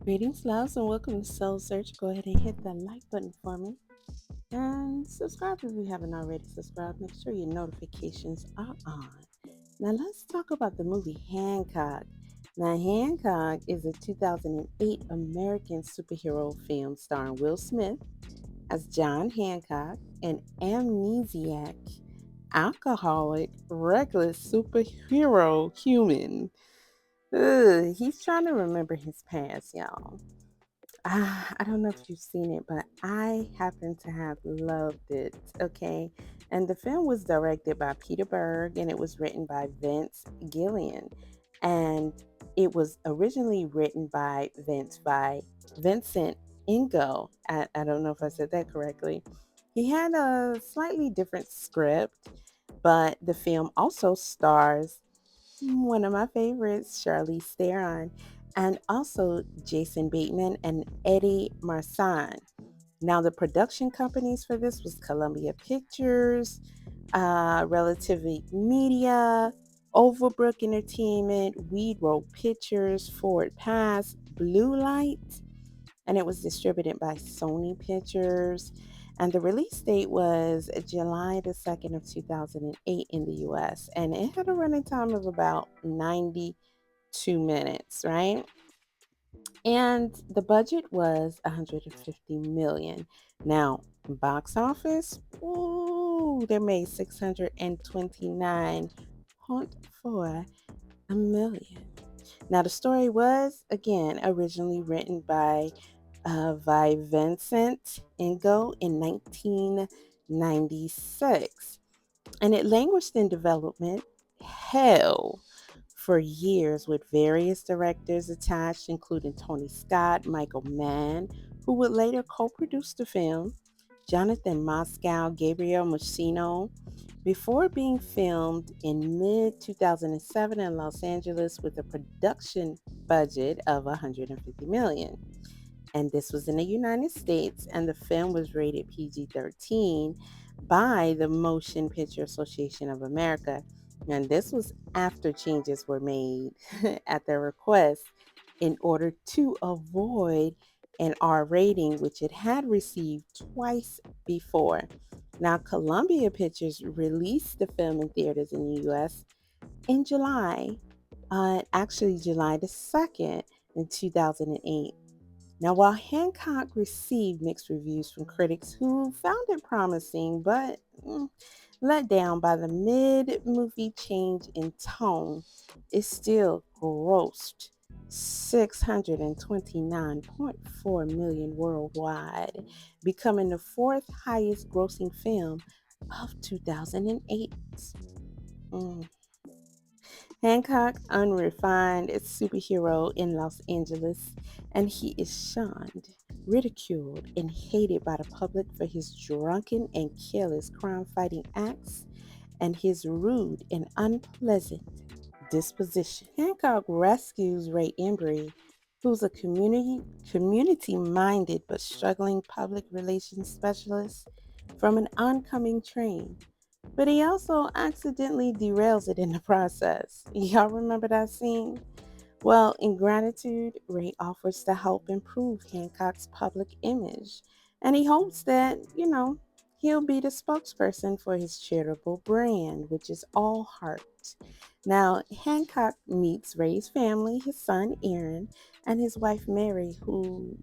Greetings, loves, and welcome to Soul Search. Go ahead and hit that like button for me and subscribe if you haven't already subscribed. Make sure your notifications are on. Now, let's talk about the movie Hancock. Now, Hancock is a 2008 American superhero film starring Will Smith as John Hancock, an amnesiac, alcoholic, reckless superhero human. He's trying to remember his past, y'all. I don't know if you've seen it, but I happen to have loved it. Okay. And the film was directed by Peter Berg and it was written by Vince Gillian. And it was originally written by Vincent Ingo. I don't know if I said that correctly. He had a slightly different script, but the film also stars one of my favorites, Charlize Theron, and also Jason Bateman and Eddie Marsan. Now, the production companies for this was Columbia Pictures, Relativity Media, Overbrook Entertainment, Weed Road Pictures, Forward Pass, Blue Light, and it was distributed by Sony Pictures. And the release date was July the 2nd of 2008 in the US. And it had a running time of about 92 minutes, right? And the budget was 150 million. Now, box office, ooh, they made 629.4 million. Now, the story was, again, originally written by Vincent Ingo in 1996. And it languished in development hell for years with various directors attached, including Tony Scott, Michael Mann, who would later co produce the film, Jonathan Moscow, Gabriel Muccino, before being filmed in mid 2007 in Los Angeles with a production budget of 150 million. And this was in the United States, and the film was rated PG-13 by the Motion Picture Association of America. And this was after changes were made at their request in order to avoid an R rating, which it had received twice before. Now, Columbia Pictures released the film in theaters in the US in July, actually July the 2nd in 2008. Now, while Hancock received mixed reviews from critics who found it promising but let down by the mid movie change in tone, it still grossed 629.4 million worldwide, becoming the fourth highest grossing film of 2008. Mm. Hancock, unrefined superhero in Los Angeles, and he is shunned, ridiculed, and hated by the public for his drunken and careless crime fighting acts and his rude and unpleasant disposition. Hancock rescues Ray Embry, who's a community minded but struggling public relations specialist, from an oncoming train, but he also accidentally derails it in the process. Y'all remember that scene? Well, in gratitude, Ray offers to help improve Hancock's public image, and he hopes that, he'll be the spokesperson for his charitable brand, which is All Heart. Now, Hancock meets Ray's family, his son Aaron, and his wife Mary, who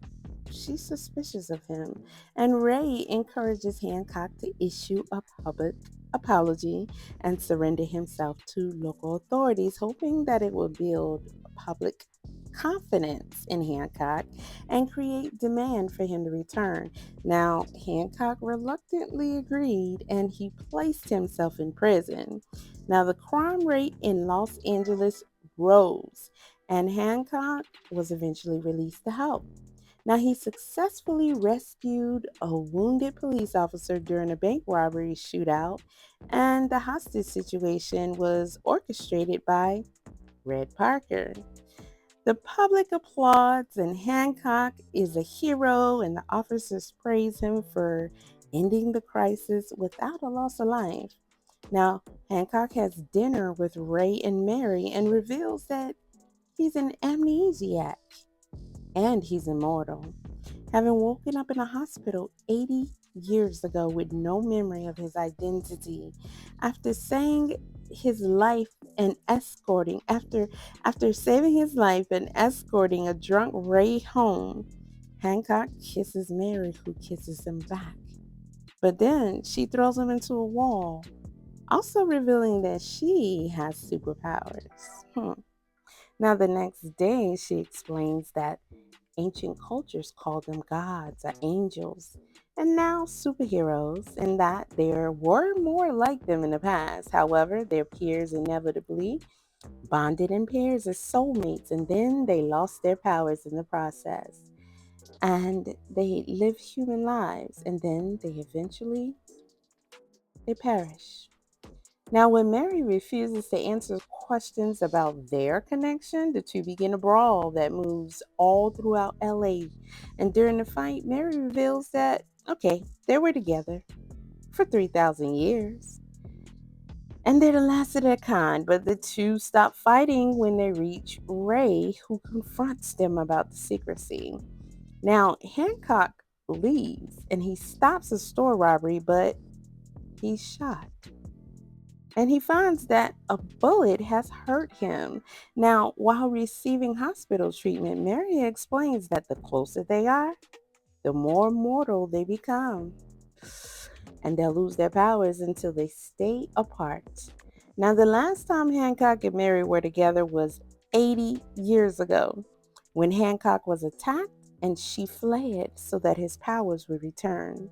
she's suspicious of him. And Ray encourages Hancock to issue a public apology and surrender himself to local authorities, hoping that it will build public confidence in Hancock and create demand for him to return. Now, Hancock reluctantly agreed and he placed himself in prison. Now, the crime rate in Los Angeles rose, and Hancock was eventually released to help. Now, he successfully rescued a wounded police officer during a bank robbery shootout, and the hostage situation was orchestrated by Red Parker. The public applauds, and Hancock is a hero, and the officers praise him for ending the crisis without a loss of life. Now, Hancock has dinner with Ray and Mary and reveals that he's an amnesiac. and he's immortal. Having woken up in a hospital 80 years ago with no memory of his identity, after saving his life and escorting after saving his life and escorting a drunk Ray home, Hancock kisses Mary, who kisses him back. But then she throws him into a wall, also revealing that she has superpowers. Now, the next day, she explains that ancient cultures called them gods or angels, and now superheroes, and that there were more like them in the past. However, their peers inevitably bonded in pairs as soulmates, and then they lost their powers in the process. And they live human lives, and then they perish. Now, when Mary refuses to answer questions about their connection, the two begin a brawl that moves all throughout LA. And during the fight, Mary reveals that, okay, they were together for 3,000 years. And they're the last of their kind, but the two stop fighting when they reach Ray, who confronts them about the secrecy. Now, Hancock leaves and he stops a store robbery, but he's shot. And he finds that a bullet has hurt him. Now, while receiving hospital treatment, Mary explains that the closer they are, the more mortal they become. And they'll lose their powers until they stay apart. Now, the last time Hancock and Mary were together was 80 years ago when Hancock was attacked and she fled so that his powers would return.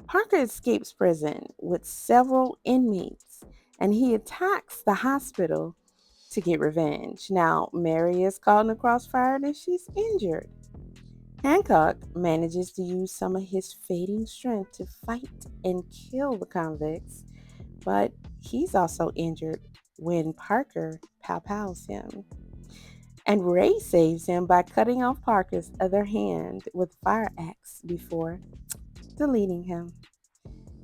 Parker escapes prison with several inmates and he attacks the hospital to get revenge. Now, Mary is caught in the crossfire and she's injured. Hancock manages to use some of his fading strength to fight and kill the convicts, but he's also injured when Parker pow-pows him. And Ray saves him by cutting off Parker's other hand with a fire axe before deleting him.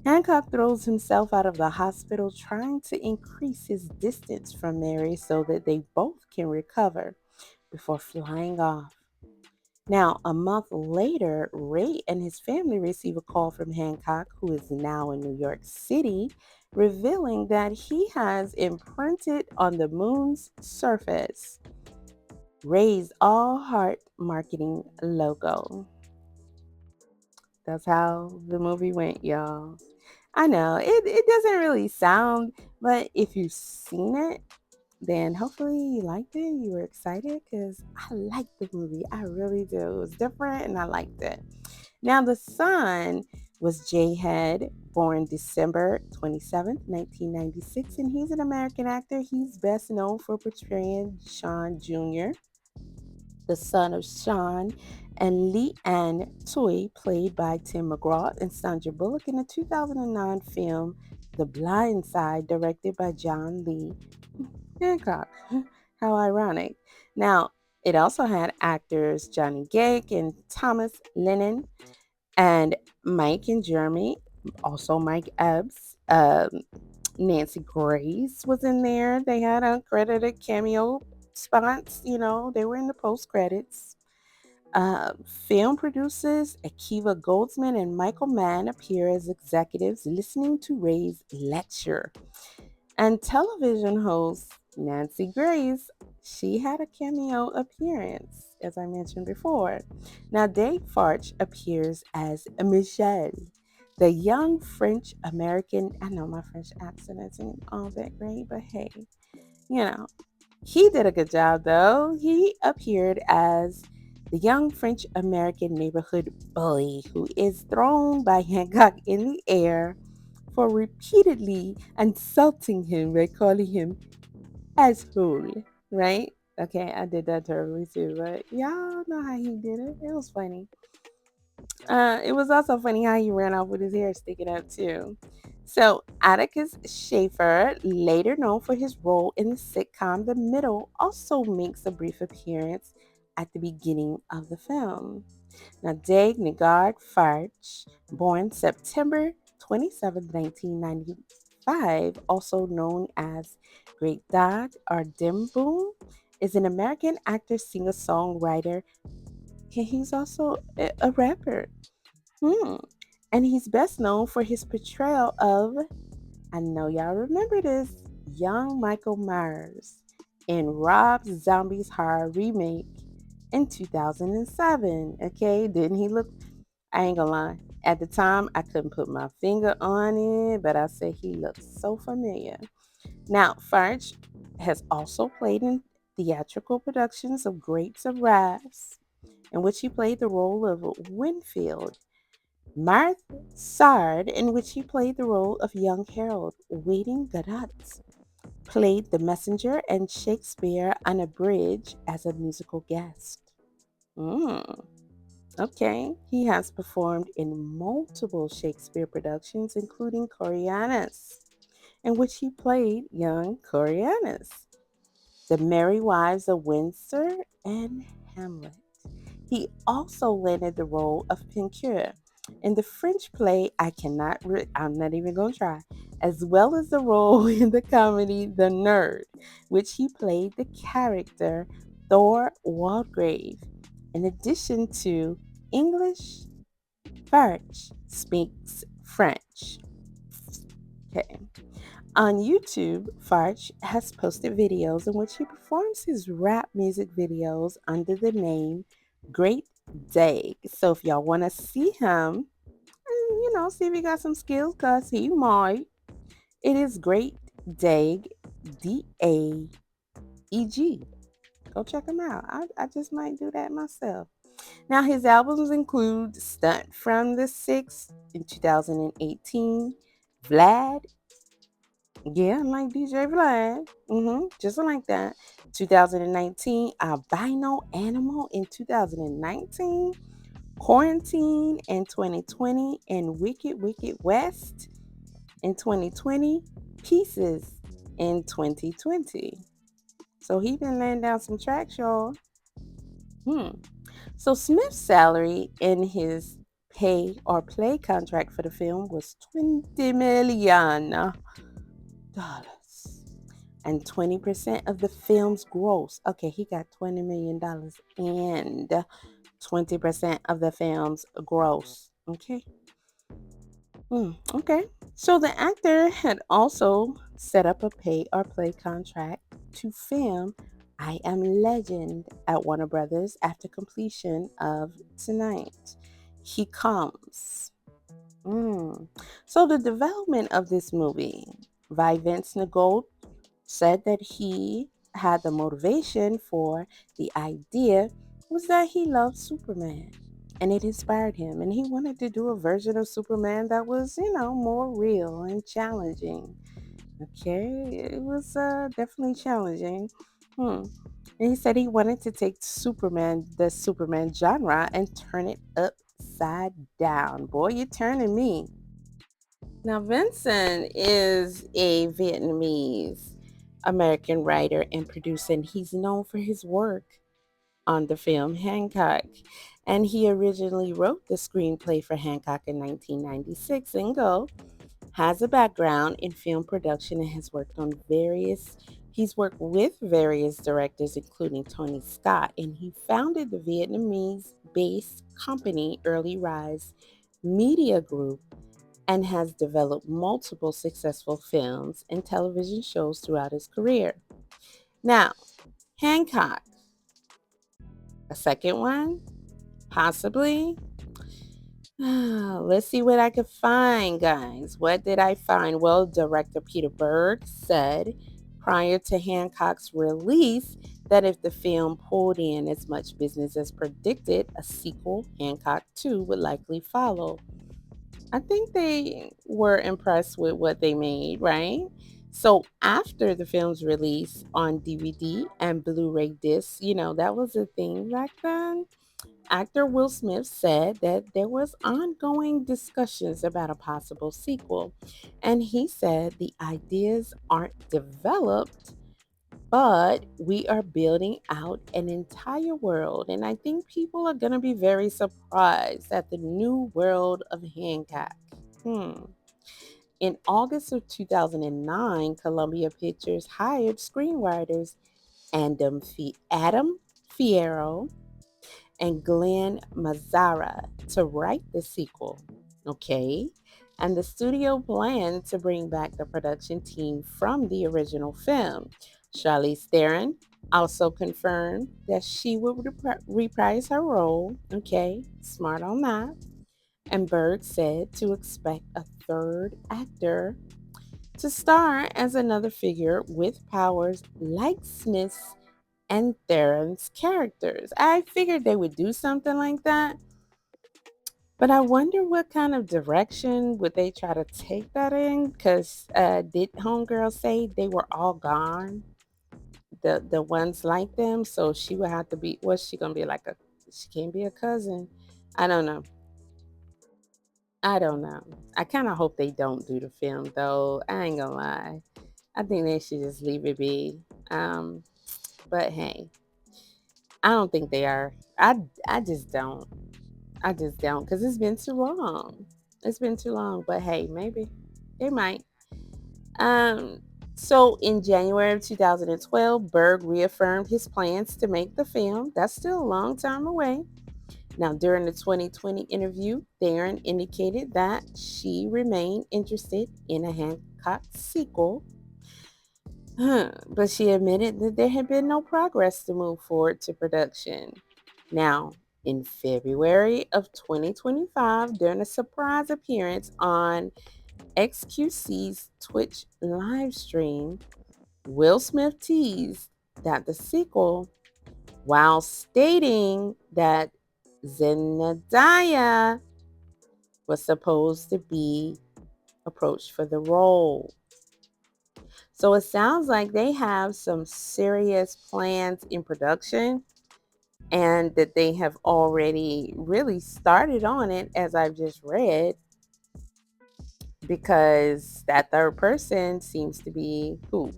Hancock throws himself out of the hospital trying to increase his distance from Mary so that they both can recover before flying off. Now, a month later, Ray and his family receive a call from Hancock, who is now in New York City, revealing that he has imprinted on the moon's surface Ray's all heart marketing logo. That's how the movie went, y'all. I know it doesn't really sound, but if you've seen it, then hopefully you liked it. You were excited because I liked the movie. I really do. It was different and I liked it. Now, the son was Jay Head, born December 27th, 1996, and he's an American actor. He's best known for portraying Sean Jr., the son of Sean, and Lee Ann Toy, played by Tim McGraw and Sandra Bullock in the 2009 film The Blind Side, directed by John Lee Hancock. How ironic. Now, it also had actors Johnny Gake and Thomas Lennon and Mike and Jeremy, also Mike Epps. Nancy Grace was in there. They had uncredited cameo spots. They were in the post credits. Film producers Akiva Goldsman and Michael Mann appear as executives listening to Ray's lecture. And television host Nancy Grace, she had a cameo appearance, as I mentioned before. Now, Dave Farch appears as Michelle, the young French American. I know my French accent isn't all that great, but hey, you know, he did a good job though. He appeared as the young French American neighborhood bully who is thrown by Hancock in the air for repeatedly insulting him by calling him asshole, right? Okay, I did that terribly too, but y'all know how he did it. It was funny. It was also funny how he ran off with his hair sticking out too. So, Atticus Schaefer, later known for his role in the sitcom The Middle, also makes a brief appearance at the beginning of the film. Now, Dag Nagard Farch, born September 27, 1995, also known as Great Dog or Dim Boom, is an American actor, singer, songwriter, Okay, he's also a rapper. Hmm. And he's best known for his portrayal of, I know y'all remember this, young Michael Myers in Rob Zombie's horror remake in 2007. Okay, didn't he look? I ain't gonna lie. At the time, I couldn't put my finger on it, but I said he looked so familiar. Now, Farge has also played in theatrical productions of Grapes of Wrath, in which he played the role of Winfield. Marth Sard, in which he played the role of young Harold. Waiting Garat played the messenger and Shakespeare on a bridge as a musical guest. Mm, okay, he has performed in multiple Shakespeare productions, including Coriolanus, in which he played young Coriolanus, The Merry Wives of Windsor, and Hamlet. He also landed the role of Pincure in the French play I'm not even going to try, as well as the role in the comedy The Nerd, which he played the character Thor Walgrave. In addition to English, Farge speaks French. Okay. On YouTube, Farge has posted videos in which he performs his rap music videos under the name Great Day. So if y'all want to see him, see if he got some skills, because he might. It is Great Dag, Daeg. Go check him out. I just might do that myself. Now, his albums include Stunt from the Six in 2018, Vlad. Yeah, like DJ Vlad. Just like that. 2019, Albino Animal in 2019, Quarantine in 2020, and Wicked Wicked West in 2020, Pieces in 2020. So he been laying down some tracks, y'all. Hmm. So Smith's salary in his pay or play contract for the film was $20 million and 20% of the film's gross. Okay, he got $20 million and 20% of the film's gross. Okay. Okay. So the actor had also set up a pay or play contract to film I Am Legend at Warner Brothers after completion of Tonight. He Comes. Mm. So the development of this movie by Vince Nagold said that he had the motivation for the idea was that he loved Superman and it inspired him, and he wanted to do a version of Superman that was, more real and challenging. Okay, it was definitely challenging. And he said he wanted to take the Superman genre, and turn it upside down. Boy, you're turning me. Now, Vincent is a Vietnamese American writer and producer, and he's known for his work on the film Hancock. And he originally wrote the screenplay for Hancock in 1996, and has a background in film production and he's worked with various directors, including Tony Scott, and he founded the Vietnamese-based company Early Rise Media Group, and has developed multiple successful films and television shows throughout his career. Now, Hancock, a second one, possibly. Let's see what I could find, guys. What did I find? Well, director Peter Berg said prior to Hancock's release that if the film pulled in as much business as predicted, a sequel, Hancock 2, would likely follow. I think they were impressed with what they made, right? So after the film's release on DVD and Blu-ray discs, that was a thing back then. Actor Will Smith said that there was ongoing discussions about a possible sequel, and he said the ideas aren't developed, but we are building out an entire world, and I think people are going to be very surprised at the new world of Hancock. In August of 2009, Columbia Pictures hired screenwriters Adam Fierro and Glenn Mazzara to write the sequel. Okay. And the studio planned to bring back the production team from the original film. Charlize Theron also confirmed that she would reprise her role. Okay, smart on that. And Berg said to expect a third actor to star as another figure with powers like Smith's and Theron's characters. I figured they would do something like that, but I wonder what kind of direction would they try to take that in? Because did Homegirl say they were all gone? The ones like them, so she would have to be. What's she gonna be like a? She can't be a cousin. I don't know. I don't know. I kind of hope they don't do the film though. I ain't gonna lie. I think they should just leave it be. Um, but hey, I don't think they are. I just don't. I just don't because it's been too long. It's been too long. But hey, maybe they might. Um. So in January of 2012, Berg reaffirmed his plans to make the film. That's still a long time away. Now, during the 2020 interview, Theron indicated that she remained interested in a Hancock sequel, but she admitted that there had been no progress to move forward to production. Now, in February of 2025, during a surprise appearance on XQC's Twitch live stream, Will Smith teased that the sequel, while stating that Zendaya was supposed to be approached for the role. So it sounds like they have some serious plans in production and that they have already really started on it, as I've just read, because that third person seems to be who?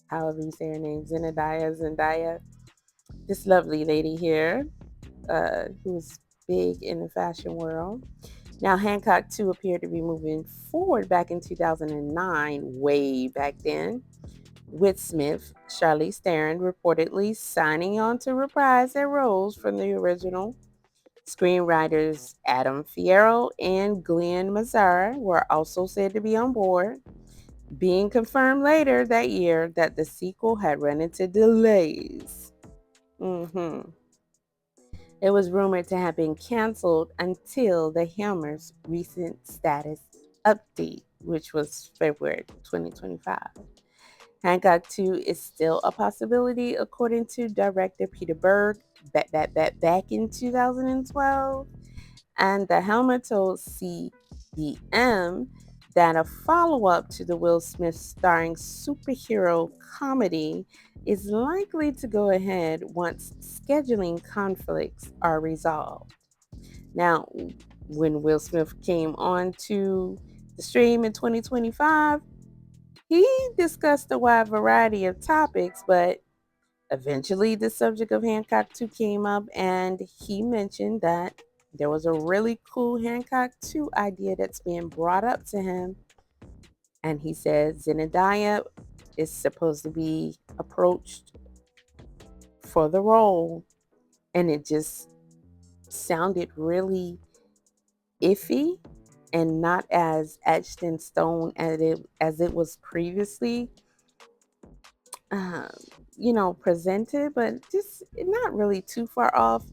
However you say her name, Zendaya. This lovely lady here, who's big in the fashion world. Now, Hancock 2 appeared to be moving forward back in 2009, way back then, with Smith, Charlize Theron reportedly signing on to reprise their roles from the original. Screenwriters Adam Fierro and Glenn Mazzara were also said to be on board, being confirmed later that year that the sequel had run into delays. It was rumored to have been canceled until the Hammer's recent status update, which was February 2025. Hancock 2 is still a possibility, according to director Peter Berg, back in 2012. And the Helmer told CBM that a follow up to the Will Smith starring superhero comedy is likely to go ahead once scheduling conflicts are resolved. Now, when Will Smith came on to the stream in 2025, he discussed a wide variety of topics, but eventually the subject of Hancock 2 came up, and he mentioned that there was a really cool Hancock 2 idea that's being brought up to him. And he said Zendaya is supposed to be approached for the role. And it just sounded really iffy and not as etched in stone as it was previously um, presented, but just not really too far off.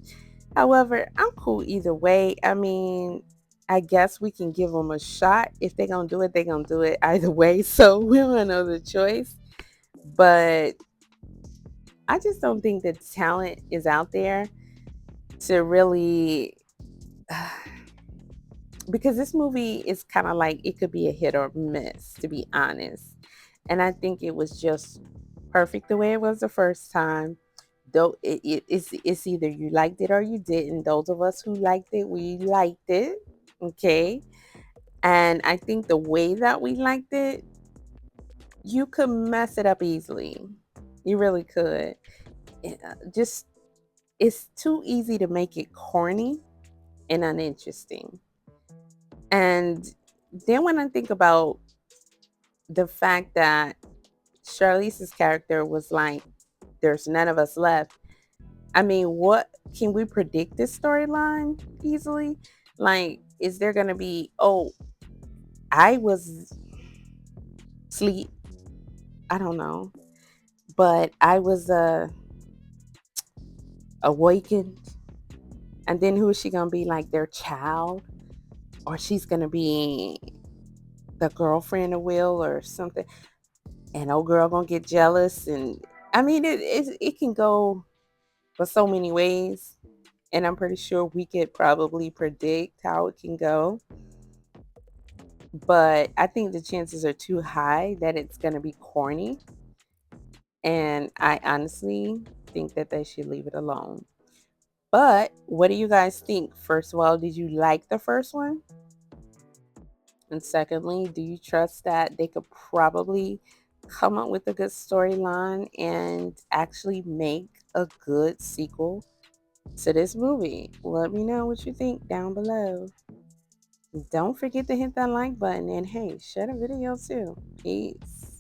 However, I'm cool either way. I mean, I guess we can give them a shot. If they're going to do it, they're going to do it either way. So we don't know the choice. But I just don't think the talent is out there to really. Because this movie is kind of like it could be a hit or miss, to be honest. And I think it was just perfect the way it was the first time. Though it's either you liked it or you didn't. Those of us who liked it, we liked it. Okay. And I think the way that we liked it, you could mess it up easily. You really could. Just it's too easy to make it corny and uninteresting. And then when I think about the fact that Charlize's character was like, there's none of us left. I mean, what can we predict this storyline easily? Like, is there gonna be, oh, I was asleep, I don't know, but I was awakened, and then who is she gonna be, like their child? Or she's gonna be the girlfriend of Will or something, and old girl gonna get jealous, and I mean it can go for so many ways, and I'm pretty sure we could probably predict how it can go. But I think the chances are too high that it's gonna be corny, and I honestly think that they should leave it alone. But what do you guys think? First of all, did you like the first one? And secondly, do you trust that they could probably come up with a good storyline and actually make a good sequel to this movie? Let me know what you think down below. Don't forget to hit that like button, and hey, share the video too. Peace.